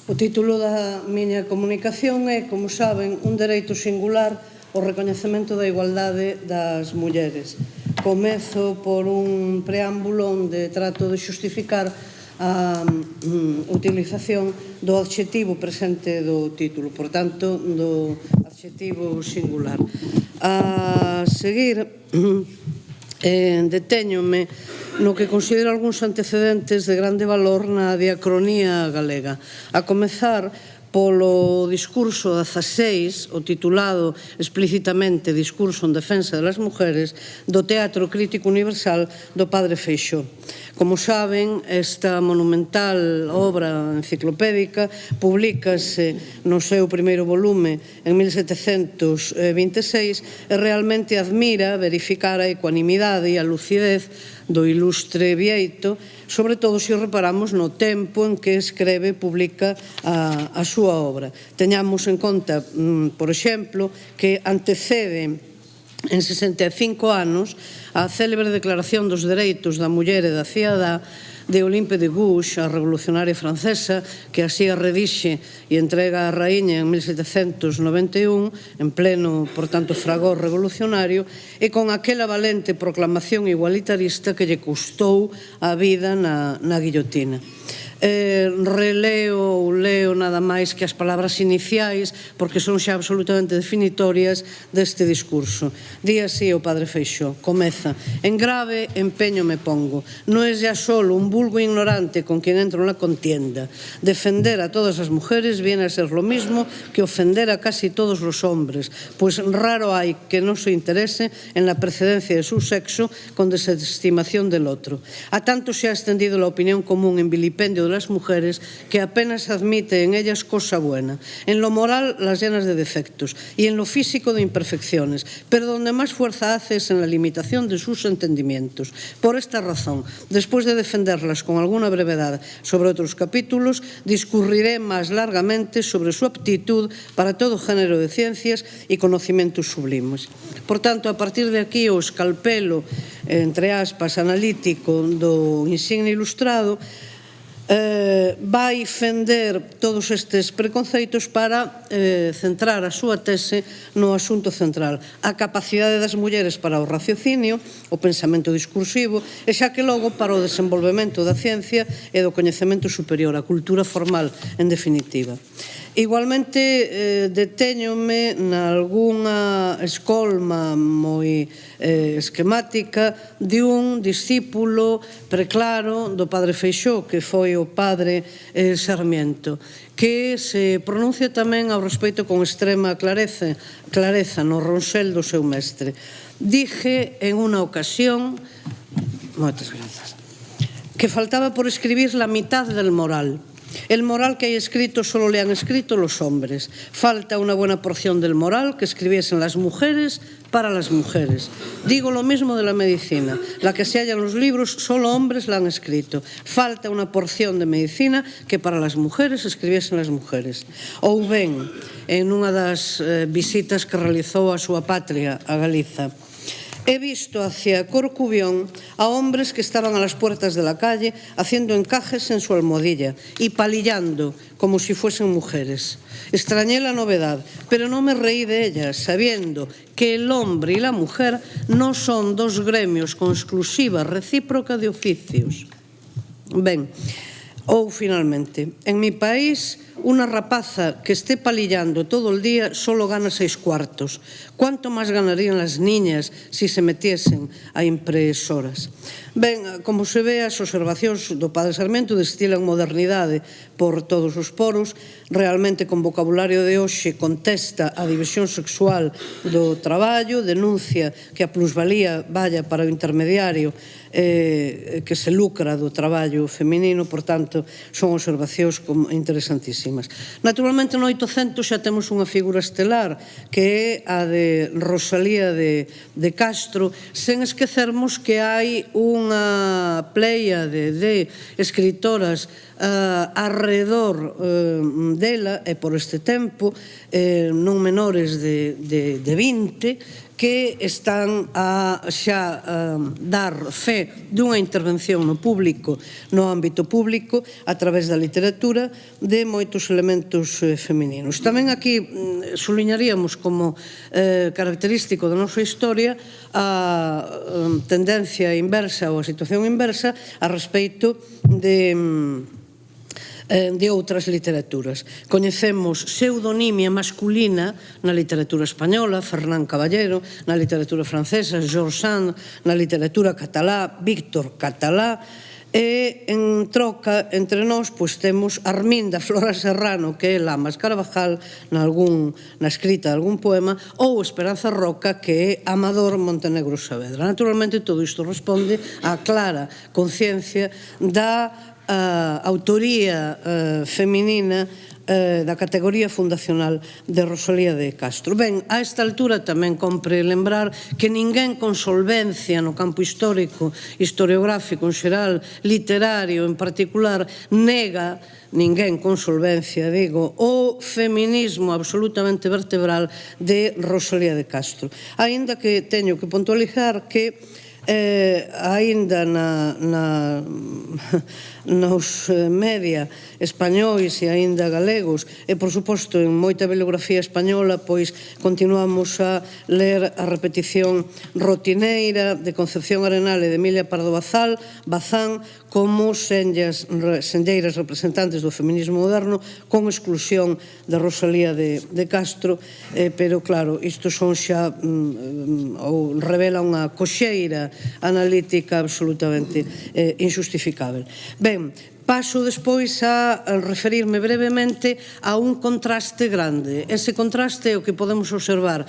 O título da miña comunicación é, como saben, un dereito singular ao recoñecemento da igualdade das mulleres. Comezo por un preámbulo onde trato de xustificar a utilización do adxetivo presente do título, por tanto, do adxetivo singular. A seguir, detéñome no que considero algúns antecedentes de grande valor na diacronía galega, a comezar polo discurso 16, o titulado explícitamente Discurso en defensa das mujeres, do Teatro Crítico Universal do Padre Feixóo. Como saben, esta monumental obra enciclopédica publícase no seu primeiro volume en 1726 e realmente admira verificar a ecuanimidade e a lucidez do ilustre Bieito, sobre todo se reparamos no tempo en que escreve e publica a súa obra. Teñamos en conta, por exemplo, que antecede en 65 anos a célebre Declaración dos Dereitos da Muller e da Cidadá de Olympe de Gouges, a revolucionaria francesa, que así a redixe e entrega á raíña en 1791, en pleno, por tanto, fragor revolucionario, e con aquela valente proclamación igualitarista que lle custou a vida na guillotina. Leo nada máis que as palabras iniciais, porque son xa absolutamente definitorias deste discurso. Di así o Padre Feixóo, comeza: en grave empeño me pongo, no es ya solo un vulgo ignorante con quien entro en la contienda. Defender a todas las mujeres viene a ser lo mismo que ofender a casi todos los hombres, pues raro hay que no se interese en la precedencia de su sexo con desestimación del otro. A tanto se ha extendido la opinión común en vilipendio de las mujeres que apenas admite en ellas cosa buena. En lo moral las llenas de defectos y en lo físico de imperfecciones, pero donde más fuerza hace es en la limitación de sus entendimientos. Por esta razón, después de defenderlas con alguna brevedad sobre otros capítulos, discurriré más largamente sobre su aptitud para todo género de ciencias y conocimientos sublimes. Por tanto, a partir de aquí o escalpelo, entre aspas, analítico do insigne ilustrado, vai fender todos estes preconceitos para centrar a súa tese no asunto central, a capacidade das mulleres para o raciocinio, o pensamento discursivo e xa que logo para o desenvolvemento da ciencia e do coñecemento superior, a cultura formal, en definitiva. Igualmente, detéñome nalgúnha escolma moi esquemática de un discípulo preclaro do Padre Feixóo, que foi o Padre Sarmiento, que se pronuncia tamén ao respecto con extrema clareza no ronsel do seu mestre. Dije en unha ocasión, moitas grazas, que faltaba por escribir la mitad del moral. El moral que hay escrito solo le han escrito los hombres. Falta una buena porción del moral que escribiesen las mujeres para las mujeres. Digo lo mismo de la medicina. La que se halla en los libros, solo hombres la han escrito. Falta una porción de medicina que para las mujeres escribiesen las mujeres. Ou ben, en unha das visitas que realizou a súa patria, a Galiza, he visto hacia Corcubión a hombres que estaban a las puertas de la calle haciendo encajes en su almohadilla y palillando como si fuesen mujeres. Extrañé la novedad, pero no me reí de ellas, sabiendo que el hombre y la mujer no son dos gremios con exclusiva recíproca de oficios. Ben, ou finalmente, en mi país, una rapaza que esté palillando todo el día solo gana 6 cuartos. ¿Cuánto más ganarían las niñas si se metiesen a impresoras? Ben, como se ve, as observacións do Padre Sarmiento destilan modernidade por todos os poros. Realmente, con vocabulario de hoxe, contesta a división sexual do traballo, denuncia que a plusvalía vaya para o intermediario que se lucra do traballo feminino, por tanto, son observacións interesantísimas. Naturalmente, no 800 xa temos unha figura estelar, que é a de Rosalía de Castro, sen esquecermos que hai unha pléiade de escritoras arredor dela e por este tempo, non menores de 20, que están a xa dar fe dunha intervención no público, no ámbito público, a través da literatura, de moitos elementos femininos. Tamén aquí suliñaríamos como característico da nosa historia a tendencia inversa ou a situación inversa a respecto de outras literaturas. Coñecemos pseudonimia masculina na literatura española, Fernán Caballero, na literatura francesa, Georges Sand, na literatura catalá, Víctor Catalá, e en troca entre nós temos Arminda Flora Serrano, que é Lamas Carvajal na escrita de algún poema, ou Esperanza Roca, que é Amador Montenegro Saavedra. Naturalmente todo isto responde á clara conciencia da autoría feminina da categoría fundacional de Rosalía de Castro. Ben, a esta altura tamén compre lembrar que ninguén con solvencia no campo histórico, historiográfico en xeral, literario en particular, nega, ninguén con solvencia, digo, o feminismo absolutamente vertebral de Rosalía de Castro. Aínda que teño que puntualizar que aínda nos media españois e aínda galegos e, por suposto, en moita bibliografía española, pois continuamos a ler a repetición rotineira de Concepción Arenal e de Emilia Pardo Bazán como senlleiras representantes do feminismo moderno, con exclusión de Rosalía de Castro, pero claro, isto son xa ou revela unha coxeira analítica absolutamente injustificável. Ben, paso despois a referirme brevemente a un contraste grande. Ese contraste é o que podemos observar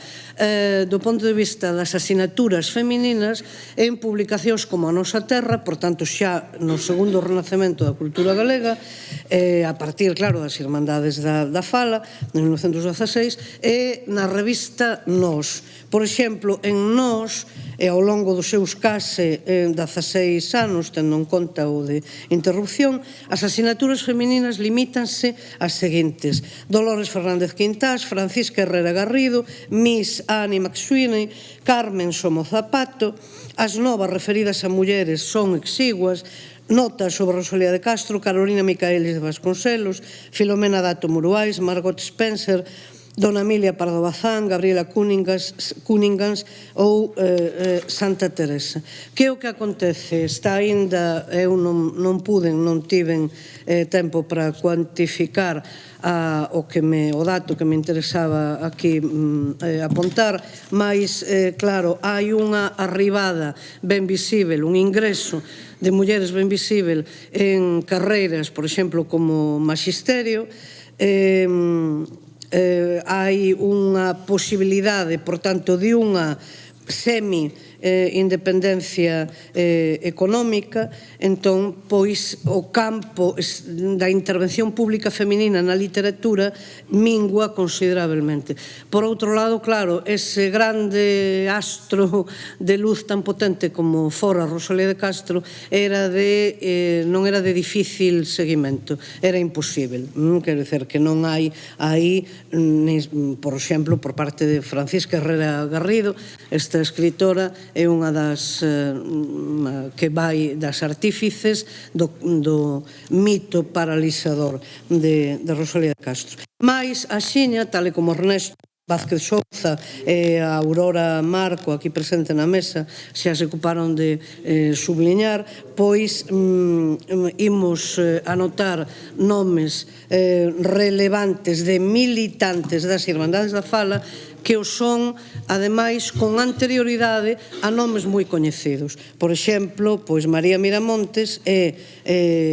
do ponto de vista das asinaturas femininas en publicacións como A Nosa Terra, por tanto xa no segundo renacemento da cultura galega, a partir, claro, das Irmandades da Fala, en 1916, e na revista Nós. Por exemplo, en Nós, e ao longo dos seus case 16 anos, tendo en conta o de interrupción, as asinaturas femininas limítanse ás seguintes: Dolores Fernández Quintás, Francisca Herrera Garrido, Miss Annie McSweeney, Carmen Somozapato. As novas referidas a mulleres son exiguas: notas sobre Rosalía de Castro, Carolina Micaelis de Vasconcelos, Filomena Dato Muruais, Margot Spencer, Dona Emilia Pardo Bazán, Gabriela Cunningham ou Santa Teresa. Que é o que acontece? Está aínda, eu non tiven tempo para cuantificar o dato que me interesaba aquí apontar, mas, claro, hai unha arribada ben visível, un ingreso de mulleres ben visível en carreiras, por exemplo, como magisterio, hai unha posibilidade, por tanto, de unha semi-independencia económica. Entón, pois, o campo da intervención pública feminina na literatura mingua considerablemente. Por outro lado, claro, ese grande astro de luz tan potente como fora Rosalía de Castro non era de difícil seguimento, era imposible. Quero dizer que non hai aí, por exemplo, por parte de Francisca Herrera Garrido, esta escritora é unha das que vai das artífices do mito paralizador de Rosalía de Castro. Mais a xiña, tal e como Ernesto Vázquez Souza e a Aurora Marco, aquí presente na mesa, xa se ocuparon de subliñar, pois imos anotar nomes relevantes de militantes das Irmandades da Fala que o son, ademais, con anterioridade a nomes moi coñecidos. Por exemplo, pois María Miramontes é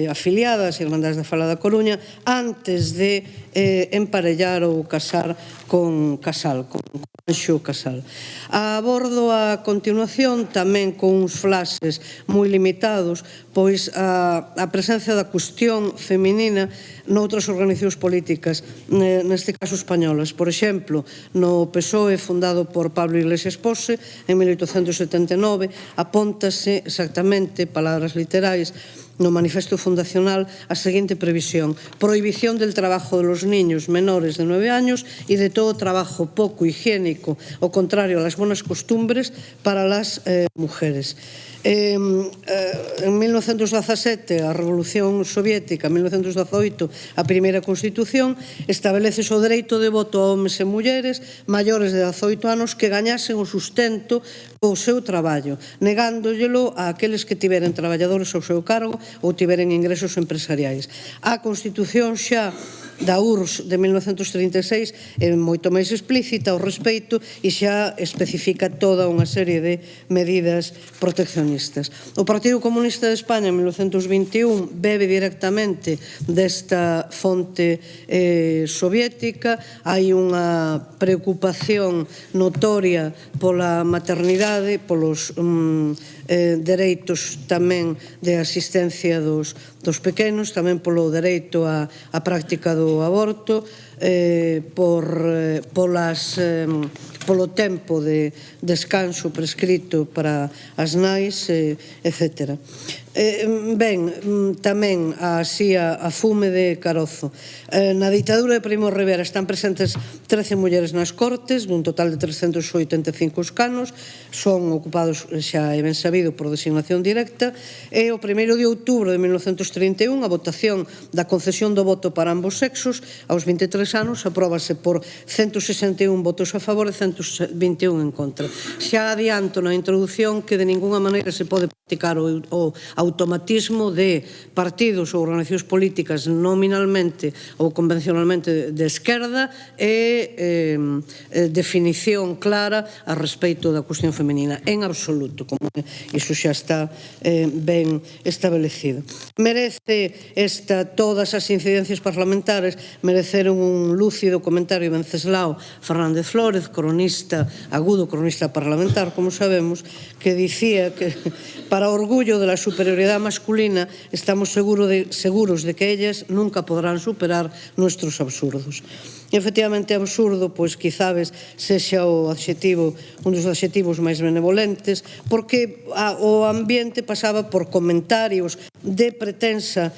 afiliada ás Irmandades da Fala da Coruña antes de emparellar ou casar con Casal, con Anxo Casal. Abordo a continuación, tamén con uns flashes moi limitados, pois a presencia da cuestión feminina noutras organizacións políticas, neste caso españolas. Por exemplo, no PSOE, fundado por Pablo Iglesias Pose, en 1879, apóntase exactamente, palabras literais, no manifesto fundacional a seguinte previsión: prohibición del trabajo de los niños menores de 9 años y de todo trabajo poco higiénico o contrario a las buenas costumbres para las mujeres. En 1917 a Revolución Soviética, en 1918 a primeira Constitución, estabelece o dereito de voto a homes e mulleres maiores de 18 anos que gañasen o sustento o seu traballo, negándollo a aqueles que tiveren traballadores ao seu cargo ou tiveren ingresos empresariais. A Constitución xa da URSS de 1936 é moito máis explícita ao respecto e xa especifica toda unha serie de medidas proteccionistas. O Partido Comunista de España en 1921 bebe directamente desta fonte soviética. Hai unha preocupación notoria pola maternidade, polos dereitos tamén de asistencia dos pequenos, tamén polo dereito á práctica do aborto, polo tempo de descanso prescrito para as nais, etc. Ben, tamén así a fume de carozo. Na ditadura de Primo de Rivera están presentes 13 mulleres nas Cortes, dun total de 385 escanos, son ocupados, xa é ben sabido, por designación directa, e o 1º de outubro de 1931 a votación da concesión do voto para ambos sexos aos 23 anos apróbase por 161 votos a favor e 121 en contra. Xa adianto na introdución que de ninguna maneira se pode practicar o automatismo de partidos ou organizacións políticas nominalmente ou convencionalmente de esquerda e definición clara a respecto da cuestión feminina, en absoluto, como iso xa está ben establecido. Merece todas as incidencias parlamentarias mereceron un lúcido comentario de Venceslao Fernández Flórez, agudo cronista parlamentar, como sabemos, que dicía que para orgullo de la superioridad masculina estamos seguros de que ellas nunca podrán superar nuestros absurdos. E, efectivamente, absurdo, pois, quizás sexa un dos adxetivos máis benevolentes, porque o ambiente pasaba por comentarios de pretensa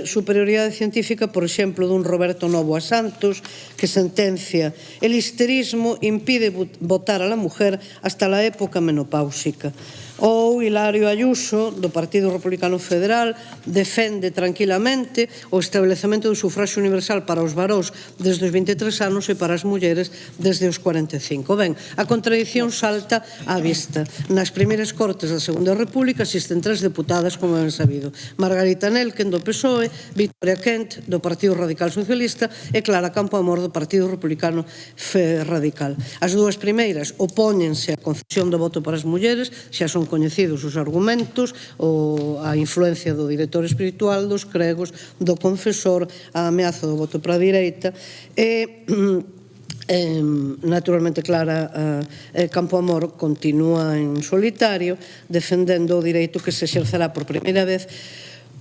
superioridade científica, por exemplo, dun Roberto Novo a Santos, que sentencia: el histerismo impide votar a la mujer hasta la época menopáusica. Ou Hilario Ayuso, do Partido Republicano Federal, defende tranquilamente o establecemento do sufraxio universal para os varóns desde os 23 anos e para as mulleres desde os 45. Ben, a contradición salta á vista. Nas primeiras Cortes da Segunda República existen 3 deputadas, como ben sabido: Margarita Nelken, do PSOE, Victoria Kent, do Partido Radical Socialista, e Clara Campoamor, do Partido Republicano Radical. As dúas primeiras opóñense á concesión do voto para as mulleres, xa son coñecidos os argumentos, a influencia do director espiritual, dos cregos, do confesor, a ameaza do voto para a direita e naturalmente Clara Campoamor continúa en solitario defendendo o direito que se exercerá por primeira vez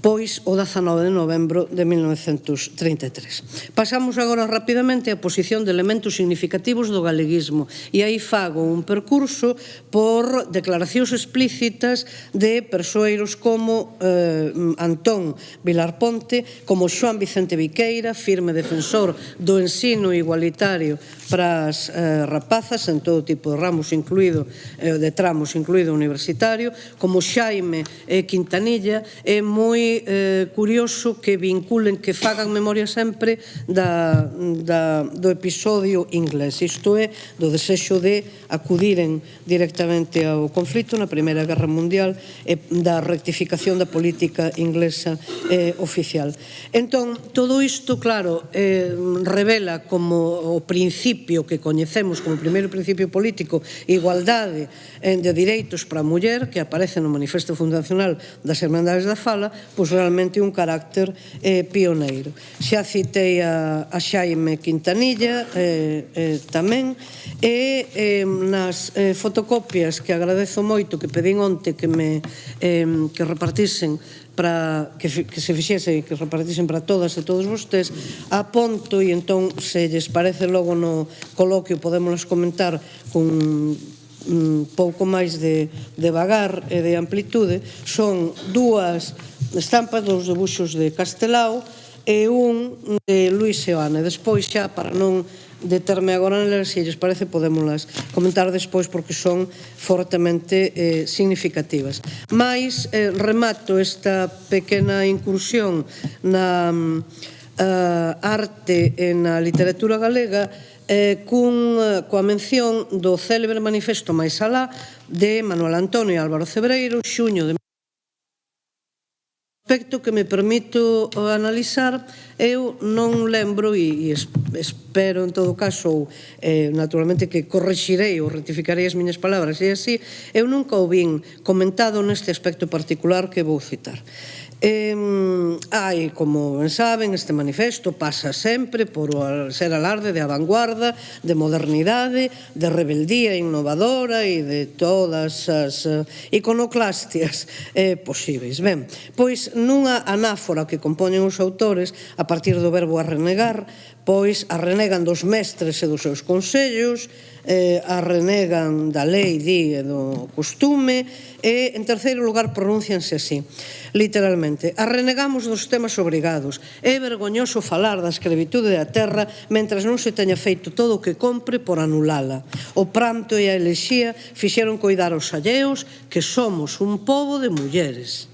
pois o 19 de novembro de 1933. Pasamos agora rapidamente á posición de elementos significativos do galeguismo e aí fago un percurso por declaracións explícitas de persoeiros como Antón Vilar Ponte, como Xoán Vicente Viqueira, firme defensor do ensino igualitario para as rapazas en todo tipo de tramos, incluído o universitario, como Xaime Quintanilla. É moi curioso que vinculen, que fagan memoria sempre do episodio inglés, isto é, do desexo de acudiren directamente ao conflito na Primeira Guerra Mundial e da rectificación da política inglesa oficial. Entón, todo isto, claro, revela como o principio que coñecemos como primeiro principio político, igualdade de direitos para a muller, que aparece no Manifesto Fundacional das Hermandades da Fala, pois realmente un carácter pioneiro. Xa citei a Xaime Quintanilla tamén, e nas fotocopias que agradezo moito, que pedín onte que repartisen, que se fixese e que repartisen para todas e todos vostedes, aponto, e entón, se lles parece logo no coloquio podemos comentar con pouco máis de vagar e de amplitude, son dúas estampas, dos debuxos de Castelao e un de Luis Seoane. Despois xa, para non determe agora nelas, se lles parece, podémolas comentar despois porque son fortemente significativas. Mais remato esta pequena incursión na arte e na literatura galega coa mención do célebre manifesto Máis alá de Manuel Antonio e Álvaro Cebreiro, xuño de aspecto que me permito analizar. Eu non lembro, e espero en todo caso, naturalmente que corrixirei ou rectificarei as miñas palabras, e así, eu nunca o vin comentado neste aspecto particular que vou citar. Hai, como ben saben, este manifesto pasa sempre por ser alarde de vanguarda, de modernidade, de rebeldía innovadora e de todas as iconoclastias posíveis. Ben, pois nunha anáfora que compoñen os autores a partir do verbo arrenegar, pois arrenegan dos mestres e dos seus consellos, arrenegan da lei, di, e do costume, e, en terceiro lugar, pronúncianse así, literalmente: arrenegamos dos temas obrigados. É vergoñoso falar da escravitude da terra mentras non se teña feito todo o que compre por anulala. O pranto e a elexía fixeron coidar aos alleos que somos un pobo de mulleres.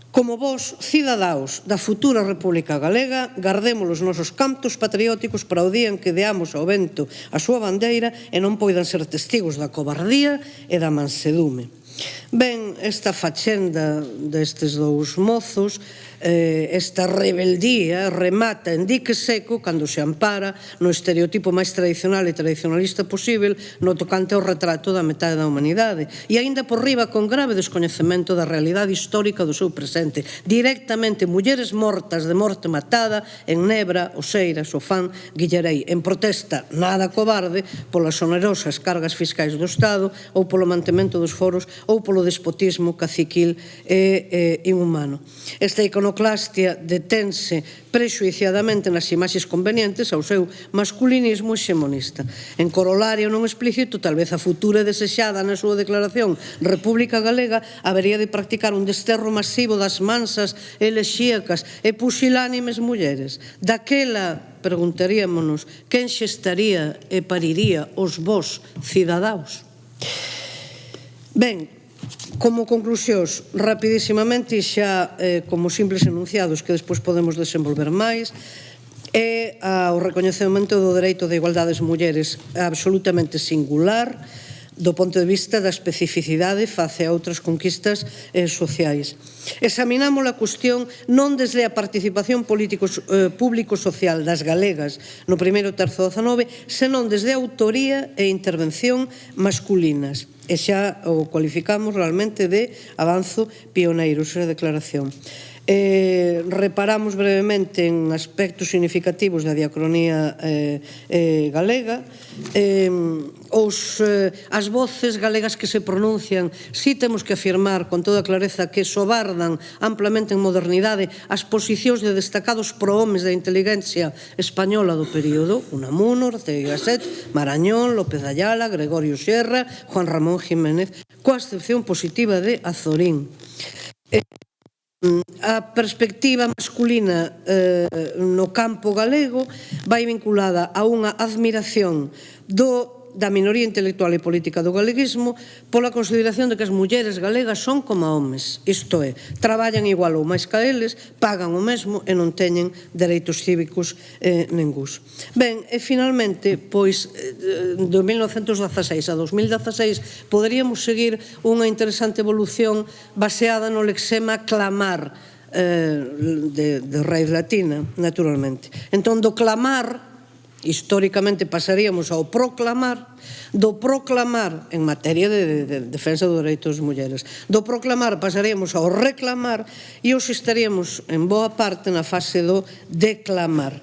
Como vós, cidadáos da futura República Galega, gardemos os nosos cantos patrióticos para o día en que deamos ao vento a súa bandeira e non poidan ser testigos da cobardía e da mansedume. Ben, esta fachenda destes dous mozos, esta rebeldía, remata en dique seco cando se ampara no estereotipo máis tradicional e tradicionalista posible no tocante ao retrato da metade da humanidade, e aínda por riba con grave descoñecemento da realidade histórica do seu presente. Directamente mulleres mortas de morte matada en Nebra, Oseiras, Ofán, Guillerei, en protesta nada cobarde polas onerosas cargas fiscais do Estado ou polo mantemento dos foros ou polo despotismo caciquil e inhumano. Esta iconoclastia detense prexuiciadamente nas imaxes convenientes ao seu masculinismo hexemonista. En corolario non explícito, tal vez a futura desexada na súa declaración República Galega habería de practicar un desterro masivo das mansas, elexíacas e pusilánimes mulleres. Daquela, preguntaríamonos, quen xestaría e pariría os vós cidadáos? Ben, como conclusións, rapidísimamente, xa como simples enunciados que despois podemos desenvolver máis, é o recoñecemento do dereito de igualdade das mulleres absolutamente singular do ponto de vista da especificidade face a outras conquistas sociais. Examinamos a cuestión non desde a participación público-social das galegas no primeiro terzo do XIX, senón desde a autoría e intervención masculinas. E xa o cualificamos realmente de avanzo pioneiro, esa declaración. Reparamos brevemente en aspectos significativos da diacronía galega. As voces galegas que se pronuncian, si temos que afirmar con toda clareza que sobardan amplamente en modernidade as posicións de destacados prohomes da inteligencia española do período: Unamuno, Ortega y Gasset, Marañón, López Ayala, Gregorio Sierra, Juan Ramón Jiménez, coa excepción positiva de Azorín. A perspectiva masculina no campo galego vai vinculada a unha admiración da minoría intelectual e política do galeguismo pola consideración de que as mulleres galegas son como homes, isto é, traballan igual ou máis que eles, pagan o mesmo e non teñen dereitos cívicos ningúns. Ben, e finalmente, pois, do 1916 a 2016 poderíamos seguir unha interesante evolución baseada no lexema clamar de raíz latina, naturalmente. Entón, do clamar históricamente pasaríamos ao proclamar, do proclamar en materia de defensa dos dereitos das mulleres, do proclamar pasaríamos ao reclamar e hoxe estaríamos en boa parte na fase do declamar.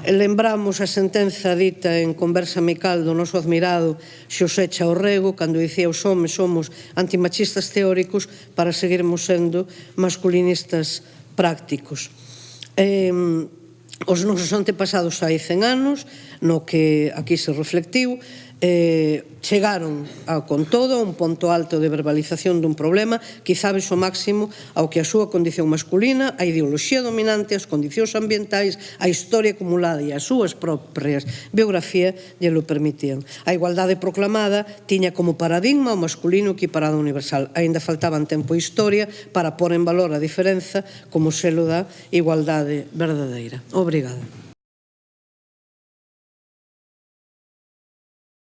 Lembramos a sentenza dita en conversa amical do noso admirado Xosé Chaorrego cando dicía: os homes somos antimachistas teóricos para seguirmos sendo masculinistas prácticos. Os nosos antepasados hai 100 anos, no que aquí se reflectiu, chegaron con todo a un ponto alto de verbalización dun problema, quizábes o máximo ao que a súa condición masculina, a ideoloxía dominante, as condicións ambientais, a historia acumulada e as súas propias biografías lle lo permitían. A igualdade proclamada tiña como paradigma o masculino equiparado universal. Aínda faltaban tempo e historia para pôr en valor a diferenza como selo da igualdade verdadeira. Obrigada.